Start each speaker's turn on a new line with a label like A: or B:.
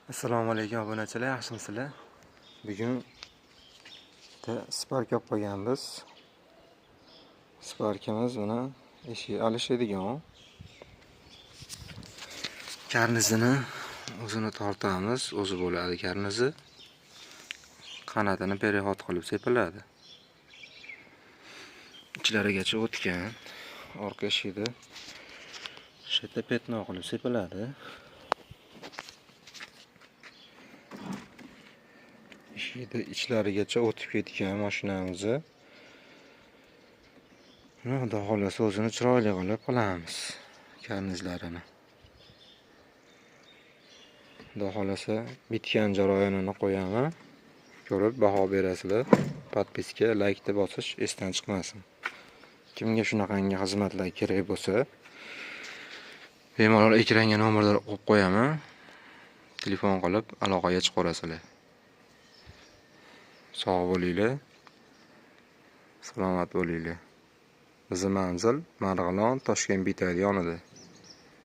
A: Assalomu alaykum obunachilar, yaxshimisizlar? Bugun Spark olib qo'yganmiz. Sparkimiz buni eshigi alishadigan. Karnizini o'zini tortamiz, o'zi bo'ladi karnizi. Qanotini perehod qilib sepiladi. Ichlarigacha o'tgan. Orqa eshigida shu yerda petno qilib sepiladi. Eshikda ichlarigacha o'tib ketgan mashinamizni. Xudo xolasa o'zini chiroyli qilib qilamiz karnizlarini. Xudo xolasa bitgan jarayonini qo'yaman. Ko'rib baho berasizlar. Podpiska, laykni bosish esdan chiqmasin. Kimga shunaqangi xizmatlar kerak bo'lsa, bemalol ekranga nomerlar qo'yib qo'yaman. Telefon qilib aloqaga chiqarasizlar. Sog' bo'linglar. Salomat bo'linglar. Bizning manzil Marg'ilon Toshkent Bitadi yonida.